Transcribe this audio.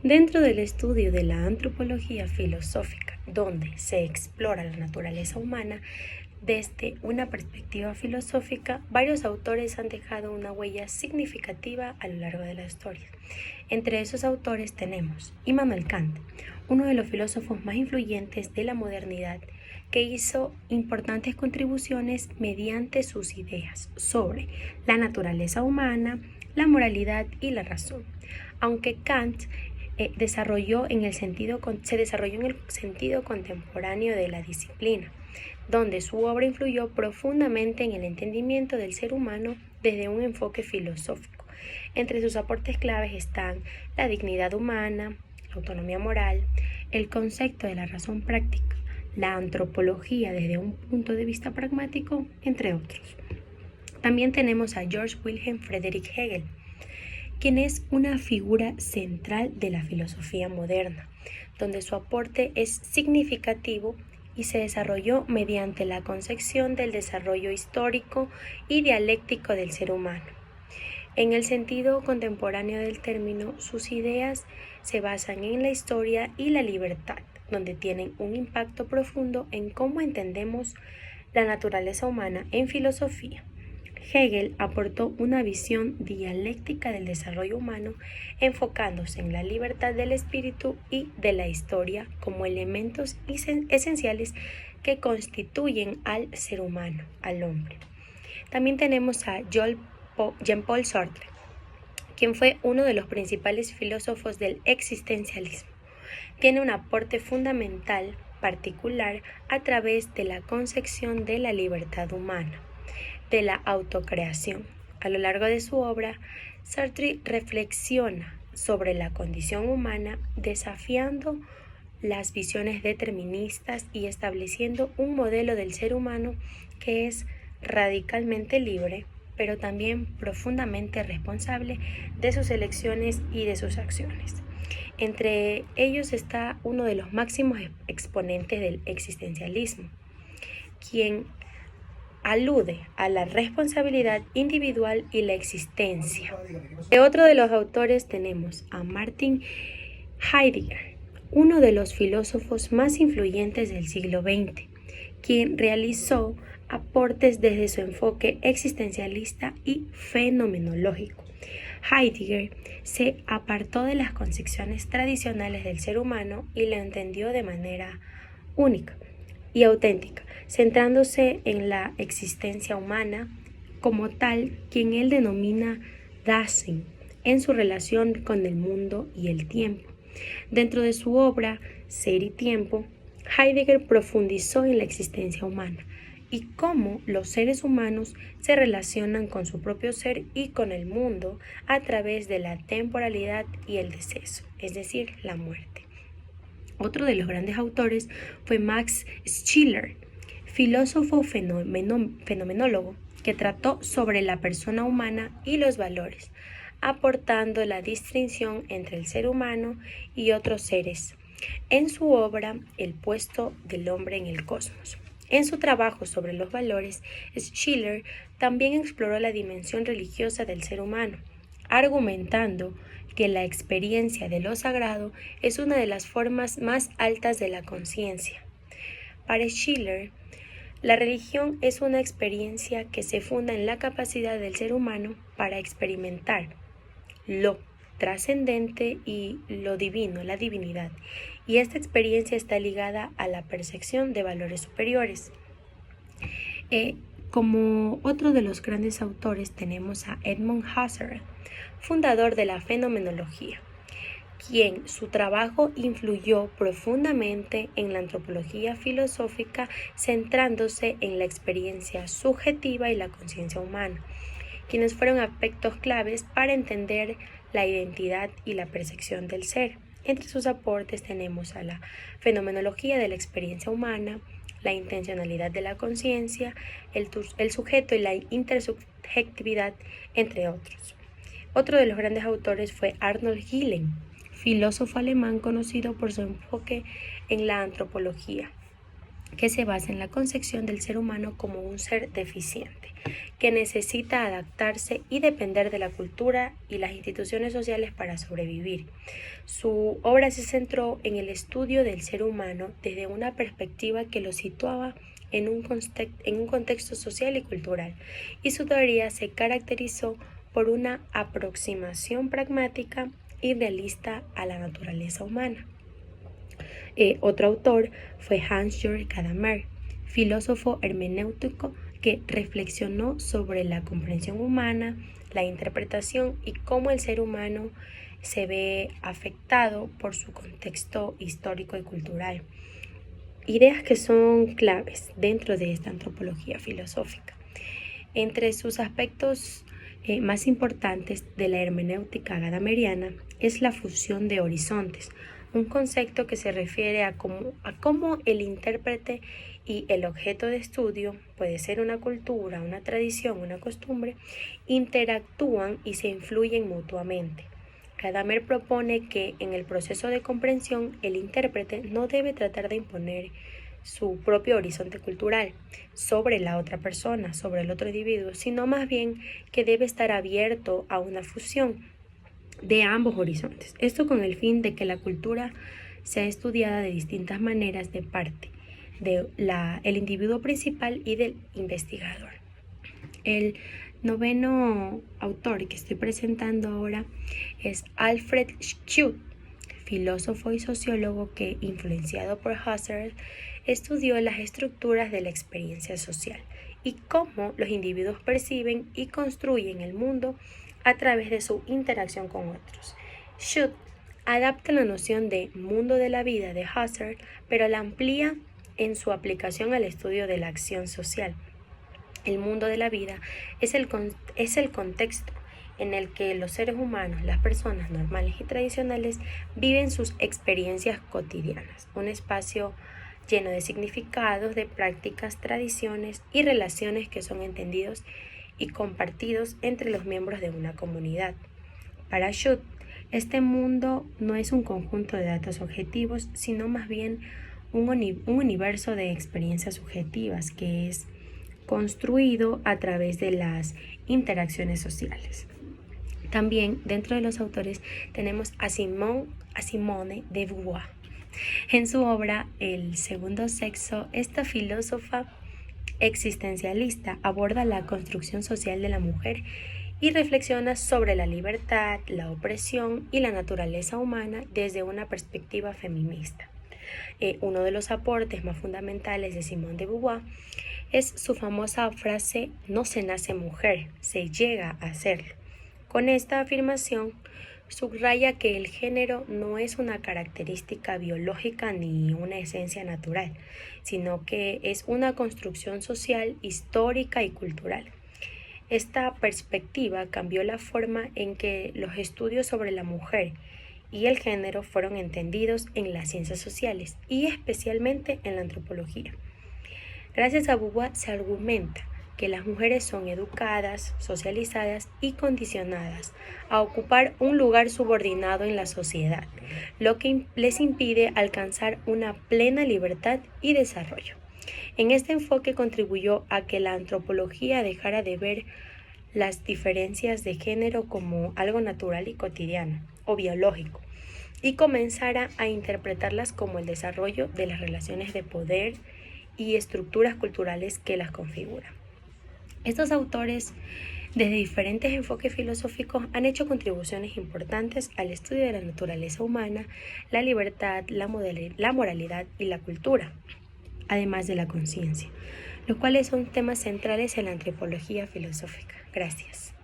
Dentro del estudio de la antropología filosófica, donde se explora la naturaleza humana desde una perspectiva filosófica, varios autores han dejado una huella significativa a lo largo de la historia. Entre esos autores tenemos Immanuel Kant, uno de los filósofos más influyentes de la modernidad, que hizo importantes contribuciones mediante sus ideas sobre la naturaleza humana, la moralidad y la razón. Aunque Kant se desarrolló en el sentido contemporáneo de la disciplina, donde su obra influyó profundamente en el entendimiento del ser humano desde un enfoque filosófico. Entre sus aportes claves están la dignidad humana, la autonomía moral, el concepto de la razón práctica, la antropología desde un punto de vista pragmático, entre otros. También tenemos a Georg Wilhelm Friedrich Hegel, quien es una figura central de la filosofía moderna, donde su aporte es significativo y se desarrolló mediante la concepción del desarrollo histórico y dialéctico del ser humano. En el sentido contemporáneo del término, sus ideas se basan en la historia y la libertad, donde tienen un impacto profundo en cómo entendemos la naturaleza humana en filosofía. Hegel aportó una visión dialéctica del desarrollo humano, enfocándose en la libertad del espíritu y de la historia como elementos esenciales que constituyen al ser humano, al hombre. También tenemos a Jean-Paul Sartre, quien fue uno de los principales filósofos del existencialismo. Tiene un aporte fundamental particular a través de la concepción de la libertad humana, de la autocreación. A lo largo de su obra, Sartre reflexiona sobre la condición humana, desafiando las visiones deterministas y estableciendo un modelo del ser humano que es radicalmente libre, pero también profundamente responsable de sus elecciones y de sus acciones. Entre ellos está uno de los máximos exponentes del existencialismo, quien alude a la responsabilidad individual y la existencia. De otro de los autores tenemos a Martin Heidegger, uno de los filósofos más influyentes del siglo XX, quien realizó aportes desde su enfoque existencialista y fenomenológico. Heidegger se apartó de las concepciones tradicionales del ser humano y lo entendió de manera única y auténtica, centrándose en la existencia humana como tal, quien él denomina Dasein, en su relación con el mundo y el tiempo. Dentro de su obra Ser y Tiempo, Heidegger profundizó en la existencia humana y cómo los seres humanos se relacionan con su propio ser y con el mundo a través de la temporalidad y el deceso, es decir, la muerte. Otro de los grandes autores fue Max Scheler, filósofo fenomenólogo, que trató sobre la persona humana y los valores, aportando la distinción entre el ser humano y otros seres en su obra El puesto del hombre en el cosmos. En su trabajo sobre los valores, Schiller también exploró la dimensión religiosa del ser humano, argumentando que la experiencia de lo sagrado es una de las formas más altas de la conciencia. Para Schiller, la religión es una experiencia que se funda en la capacidad del ser humano para experimentar lo trascendente y lo divino, la divinidad, y esta experiencia está ligada a la percepción de valores superiores. Como otro de los grandes autores tenemos a Edmund Husserl, fundador de la fenomenología, quien su trabajo influyó profundamente en la antropología filosófica, centrándose en la experiencia subjetiva y la conciencia humana, quienes fueron aspectos claves para entender la identidad y la percepción del ser. Entre sus aportes tenemos a la fenomenología de la experiencia humana, la intencionalidad de la conciencia, el sujeto y la intersubjetividad, entre otros. Otro de los grandes autores fue Arnold Gillen, filósofo alemán conocido por su enfoque en la antropología, que se basa en la concepción del ser humano como un ser deficiente. que necesita adaptarse y depender de la cultura y las instituciones sociales para sobrevivir. Su obra se centró en el estudio del ser humano desde una perspectiva que lo situaba en un contexto social y cultural, y su teoría se caracterizó por una aproximación pragmática y realista a la naturaleza humana. Otro autor fue Hans-Georg Gadamer, filósofo hermenéutico que reflexionó sobre la comprensión humana, la interpretación y cómo el ser humano se ve afectado por su contexto histórico y cultural. Ideas que son claves dentro de esta antropología filosófica. Entre sus aspectos más importantes de la hermenéutica gadameriana es la fusión de horizontes, un concepto que se refiere a cómo el intérprete y el objeto de estudio, puede ser una cultura, una tradición, una costumbre, interactúan y se influyen mutuamente. Gadamer propone que en el proceso de comprensión el intérprete no debe tratar de imponer su propio horizonte cultural sobre la otra persona, sobre el otro individuo, sino más bien que debe estar abierto a una fusión de ambos horizontes. Esto con el fin de que la cultura sea estudiada de distintas maneras de parte del individuo principal y del investigador. El noveno autor que estoy presentando ahora es Alfred Schut, filósofo y sociólogo que, influenciado por Husserl, estudió las estructuras de la experiencia social y cómo los individuos perciben y construyen el mundo a través de su interacción con otros. Schut adapta la noción de mundo de la vida de Husserl, pero la amplía en su aplicación al estudio de la acción social. El mundo de la vida es el contexto en el que los seres humanos, las personas normales y tradicionales, viven sus experiencias cotidianas, un espacio lleno de significados, de prácticas, tradiciones y relaciones que son entendidos y compartidos entre los miembros de una comunidad. Para Schut, este mundo no es un conjunto de datos objetivos, sino más bien un universo de experiencias subjetivas que es construido a través de las interacciones sociales. También dentro de los autores tenemos a Simone de Beauvoir. En su obra El segundo sexo, esta filósofa existencialista aborda la construcción social de la mujer y reflexiona sobre la libertad, la opresión y la naturaleza humana desde una perspectiva feminista. Uno de los aportes más fundamentales de Simone de Beauvoir es su famosa frase: no se nace mujer, se llega a serlo. Con esta afirmación subraya que el género no es una característica biológica ni una esencia natural, sino que es una construcción social, histórica y cultural. Esta perspectiva cambió la forma en que los estudios sobre la mujer y el género fueron entendidos en las ciencias sociales y especialmente en la antropología. Gracias a Beauvoir se argumenta que las mujeres son educadas, socializadas y condicionadas a ocupar un lugar subordinado en la sociedad, lo que les impide alcanzar una plena libertad y desarrollo. En este enfoque contribuyó a que la antropología dejara de ver las diferencias de género como algo natural y cotidiano o biológico y comenzara a interpretarlas como el desarrollo de las relaciones de poder y estructuras culturales que las configuran. Estos autores, desde diferentes enfoques filosóficos, han hecho contribuciones importantes al estudio de la naturaleza humana, la libertad, la moralidad y la cultura, además de la conciencia, los cuales son temas centrales en la antropología filosófica. Gracias.